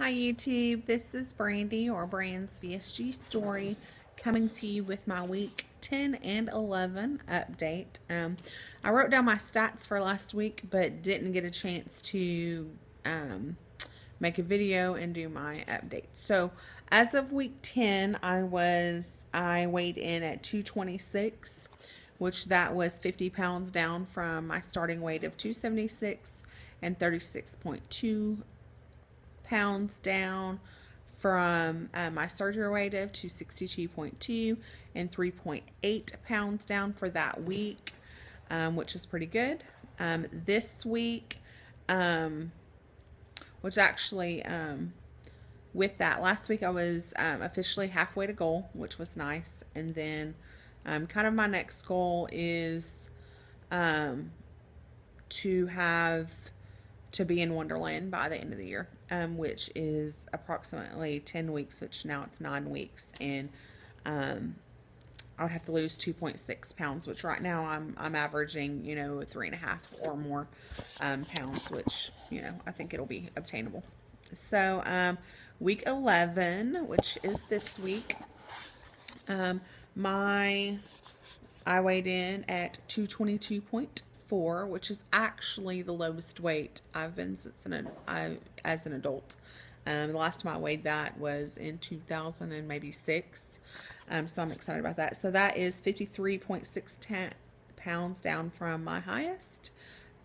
Hi YouTube, this is Brandy or Brand's VSG story coming to you with my week 10 and 11 update. I wrote down my stats for last week but didn't get a chance to make a video and do my update. So as of week 10, I weighed in at 226, which that was 50 pounds down from my starting weight of 276 and 36.2 pounds down from my surgery weight of 262.2 and 3.8 pounds down for that week, which is pretty good. This week, which actually, with that, last week I was officially halfway to goal, which was nice. And then kind of my next goal is to be in Wonderland by the end of the year, which is approximately 10 weeks, which now it's 9 weeks. And I would have to lose 2.6 pounds, which right now I'm averaging, 3.5 or more pounds, which, I think it'll be obtainable. So week 11, which is this week, I weighed in at 222.4, which is actually the lowest weight I've been since as an adult. The last time I weighed that was in 2000 and maybe 6. So I'm excited about that. So that is 53.6 pounds down from my highest,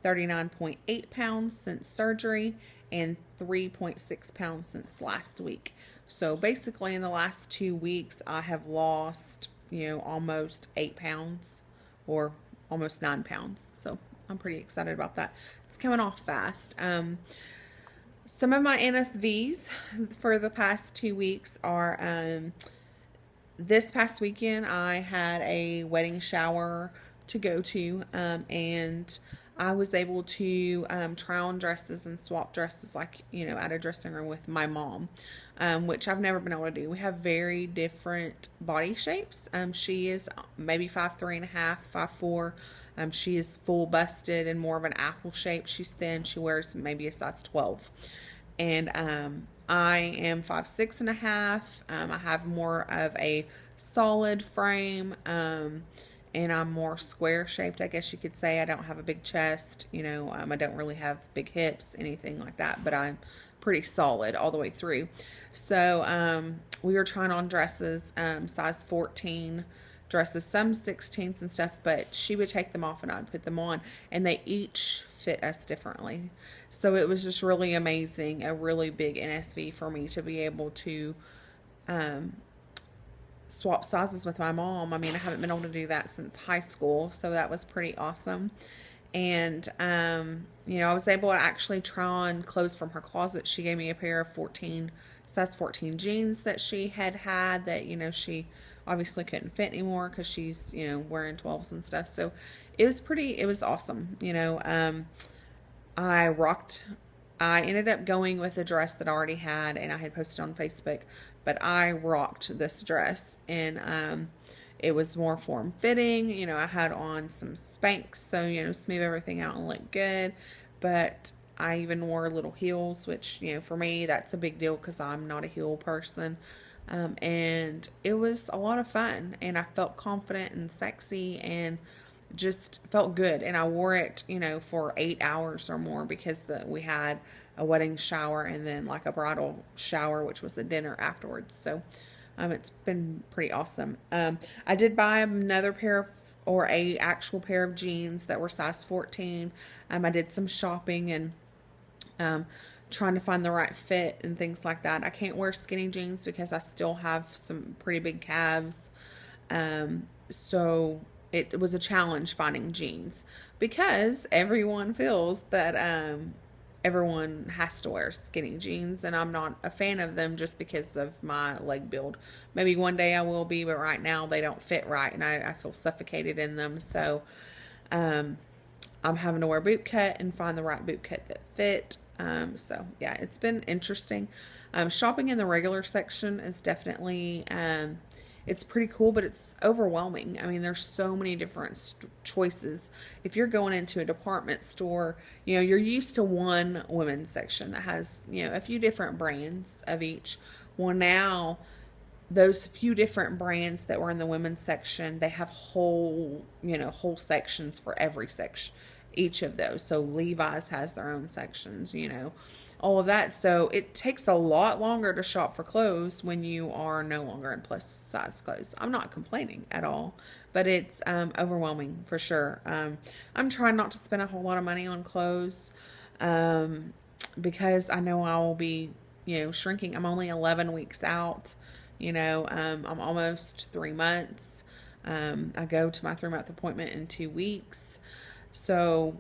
39.8 pounds since surgery, and 3.6 pounds since last week. So basically in the last 2 weeks, I have lost, almost 8 pounds or almost 9 pounds. So I'm pretty excited about that. It's coming off fast. Some of my NSVs for the past 2 weeks are, this past weekend I had a wedding shower to go to, and I was able to try on dresses and swap dresses at a dressing room with my mom, which I've never been able to do. We have very different body shapes. She is maybe 5'3.5", 5'4". She is full busted and more of an apple shape. She's thin. She wears maybe a size 12. And I am 5'6.5". I have more of a solid frame. And I'm more square shaped, I guess you could say. I don't have a big chest, I don't really have big hips, anything like that, but I'm pretty solid all the way through. So we were trying on dresses, size 14 dresses, some 16s and stuff, but she would take them off and I'd put them on, and they each fit us differently. So it was just really amazing, a really big NSV for me to be able to swap sizes with my mom. I mean, I haven't been able to do that since high school, so that was pretty awesome. And I was able to actually try on clothes from her closet. She gave me a pair of size 14 jeans that she had that she obviously couldn't fit anymore because she's wearing 12s and stuff. So it was awesome. I ended up going with a dress that I already had and I had posted on Facebook, but I rocked this dress, and it was more form fitting. I had on some Spanx, so smooth everything out and look good. But I even wore little heels, which for me that's a big deal because I'm not a heel person. And it was a lot of fun, and I felt confident and sexy and just felt good. And I wore it for 8 hours or more because we had a wedding shower and then like a bridal shower, which was a dinner afterwards. So it's been pretty awesome. I did buy another a actual pair of jeans that were size 14. I did some shopping and trying to find the right fit and things like that. I can't wear skinny jeans because I still have some pretty big calves. So it was a challenge finding jeans because everyone feels that everyone has to wear skinny jeans, and I'm not a fan of them just because of my leg build. Maybe one day I will be, but right now they don't fit right, and I feel suffocated in them. So I'm having to wear boot cut and find the right boot cut that fit. So yeah, it's been interesting. Shopping in the regular section is definitely it's pretty cool, but it's overwhelming. I mean, there's so many different choices. If you're going into a department store, you're used to one women's section that has, a few different brands of each. Well, now those few different brands that were in the women's section, they have whole sections for every section, each of those. So Levi's has their own sections, all of that. So it takes a lot longer to shop for clothes when you are no longer in plus size clothes. I'm not complaining at all, but it's overwhelming for sure. I'm trying not to spend a whole lot of money on clothes because I know I will be, shrinking. I'm only 11 weeks out. I'm almost 3 months. I go to my 3-month appointment in 2 weeks. So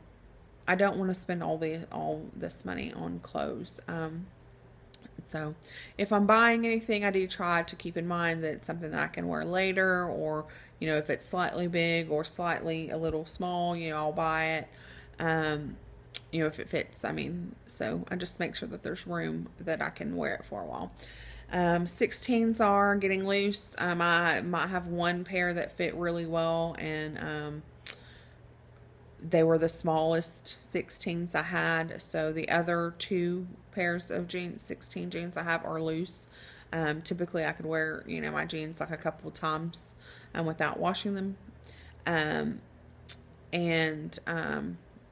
I don't want to spend all this money on clothes. So if I'm buying anything, I do try to keep in mind that it's something that I can wear later, or, if it's slightly big or slightly a little small, I'll buy it. If it fits, so I just make sure that there's room that I can wear it for a while. 16s are getting loose. I might have one pair that fit really well, and they were the smallest 16s I had. So the other 2 pairs of 16 jeans I have are loose. Typically I could wear, my jeans like a couple of times without washing them.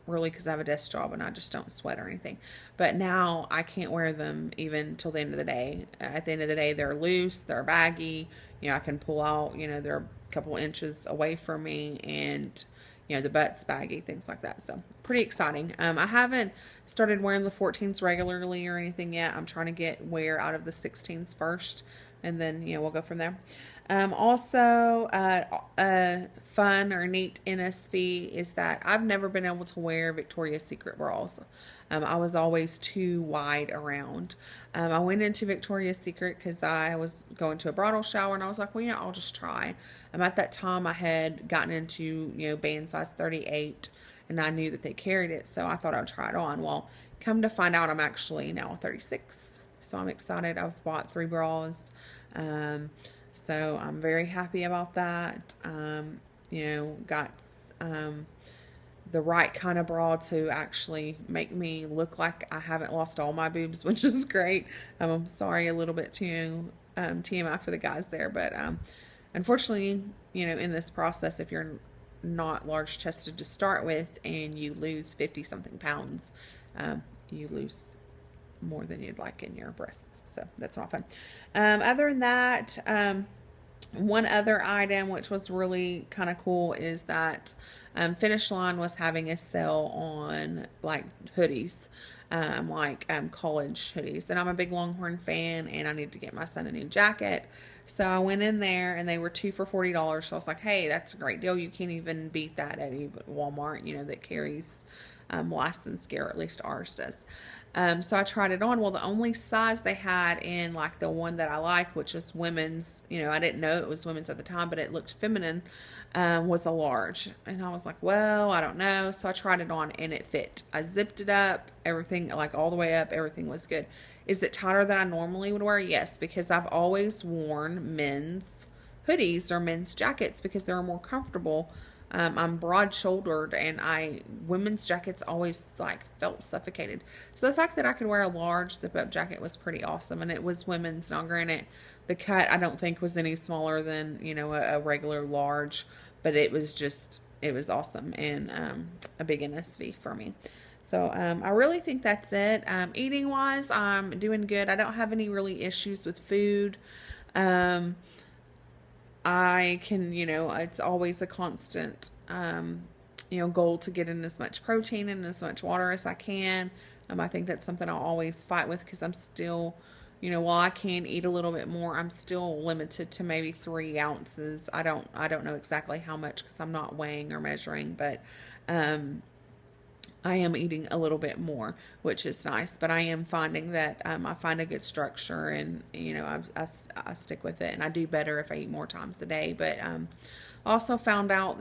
Really, because I have a desk job and I just don't sweat or anything. But now I can't wear them even till the end of the day. At the end of the day, they're loose, they're baggy. I can pull out, they're a couple inches away from me, and the butt's baggy, things like that. So pretty exciting. I haven't started wearing the 14s regularly or anything yet. I'm trying to get wear out of the 16s first, and then we'll go from there. Also, fun or neat NSV is that I've never been able to wear Victoria's Secret bras. I was always too wide around. I went into Victoria's Secret because I was going to a bridal shower, and I was like, well, I'll just try. At that time, I had gotten into, band size 38, and I knew that they carried it, so I thought I would try it on. Well, come to find out, I'm actually now 36, so I'm excited. I've bought 3 bras. So I'm very happy about that. Got the right kind of bra to actually make me look like I haven't lost all my boobs, which is great. I'm sorry, a little bit too TMI for the guys there, but unfortunately, in this process, if you're not large chested to start with and you lose 50 something pounds, you lose more than you'd like in your breasts. So that's not fun. Other than that, one other item which was really kind of cool is that Finish Line was having a sale on like hoodies, college hoodies. And I'm a big Longhorn fan, and I need to get my son a new jacket. So I went in there, and they were 2 for $40. So I was like, hey, that's a great deal. You can't even beat that at Walmart, that carries licensed gear, or at least ours does. So I tried it on. Well, the only size they had in like the one that I like, which is women's, I didn't know it was women's at the time, but it looked feminine, was a large. And I was like, well, I don't know. So I tried it on, and it fit. I zipped it up, everything, like all the way up, everything was good. Is it tighter than I normally would wear? Yes, because I've always worn men's hoodies or men's jackets because they're more comfortable. I'm broad-shouldered, and women's jackets always felt suffocated. So the fact that I could wear a large zip-up jacket was pretty awesome, and it was women's. Now, granted, the cut I don't think was any smaller than a regular large, but it was awesome, and a big NSV for me. So I really think that's it. Eating wise, I'm doing good. I don't have any really issues with food. I can, it's always a constant, goal to get in as much protein and as much water as I can. I think that's something I'll always fight with, because I'm still, while I can eat a little bit more, I'm still limited to maybe 3 ounces. I don't know exactly how much, because I'm not weighing or measuring, but, I am eating a little bit more, which is nice, but I am finding that I find a good structure, and I stick with it, and I do better if I eat more times a day. But also found out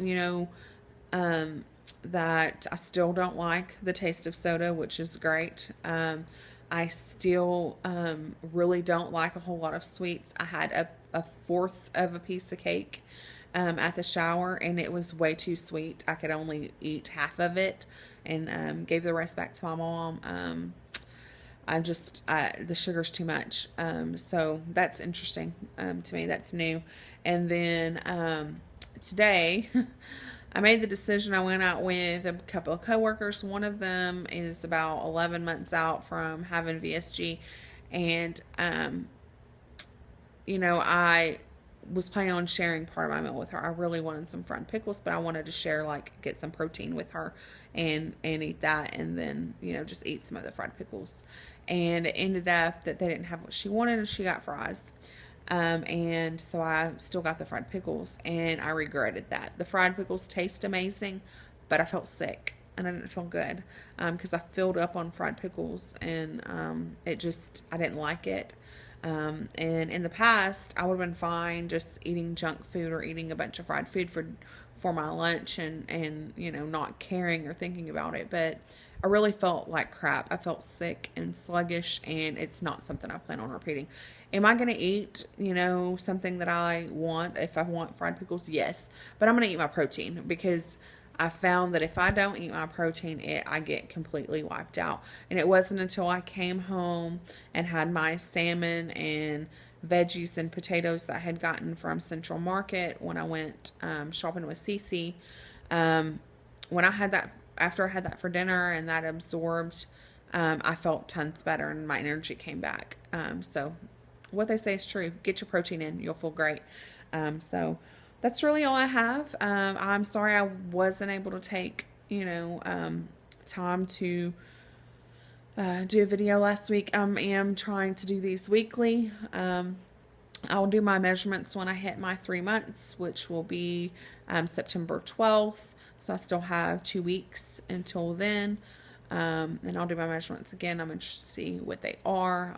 that I still don't like the taste of soda, which is great. I still really don't like a whole lot of sweets. I had a fourth of a piece of cake at the shower, and it was way too sweet. I could only eat half of it, and gave the rest back to my mom. The sugar's too much. So that's interesting to me. That's new. And then today, I made the decision. I went out with a couple of coworkers. One of them is about 11 months out from having VSG, and I was planning on sharing part of my meal with her. I really wanted some fried pickles, but I wanted to share, like, get some protein with her and eat that, and then just eat some of the fried pickles. And it ended up that they didn't have what she wanted, and she got fries. And so I still got the fried pickles, and I regretted that. The fried pickles taste amazing, but I felt sick and I didn't feel good because I filled up on fried pickles, and I didn't like it. And in the past, I would have been fine just eating junk food or eating a bunch of fried food for my lunch, and not caring or thinking about it. But I really felt like crap. I felt sick and sluggish, and it's not something I plan on repeating. Am I going to eat, something that I want? If I want fried pickles, yes. But I'm going to eat my protein, because I found that if I don't eat my protein, I get completely wiped out. And it wasn't until I came home and had my salmon and veggies and potatoes that I had gotten from Central Market when I went shopping with Cece. When I had that, after I had that for dinner and that absorbed, I felt tons better and my energy came back. So what they say is true. Get your protein in. You'll feel great. So that's really all I have. I'm sorry I wasn't able to take, time to do a video last week. I am trying to do these weekly. I'll do my measurements when I hit my 3 months, which will be September 12th. So I still have 2 weeks until then. And I'll do my measurements again. I'm interested to see what they are.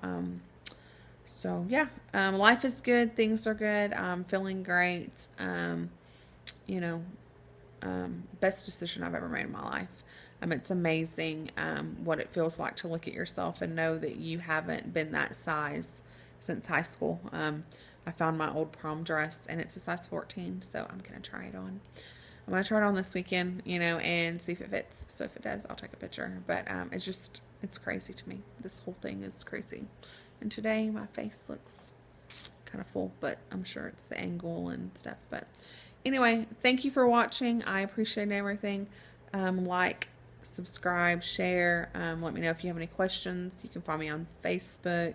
So yeah, life is good. Things are good. I'm feeling great. Best decision I've ever made in my life. It's amazing what it feels like to look at yourself and know that you haven't been that size since high school. I found my old prom dress, and it's a size 14, so I'm going to try it on. I'm going to try it on this weekend, and see if it fits. So if it does, I'll take a picture. But it's crazy to me. This whole thing is crazy. And today my face looks kind of full, but I'm sure it's the angle and stuff. But anyway, thank you for watching. I appreciate everything. Like, subscribe, share. Let me know if you have any questions. You can find me on Facebook,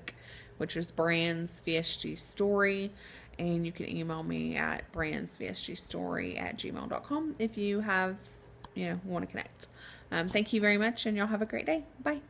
which is Brands VSG Story. And you can email me at brandsvsgstory@gmail.com if you have, want to connect. Thank you very much, and y'all have a great day. Bye.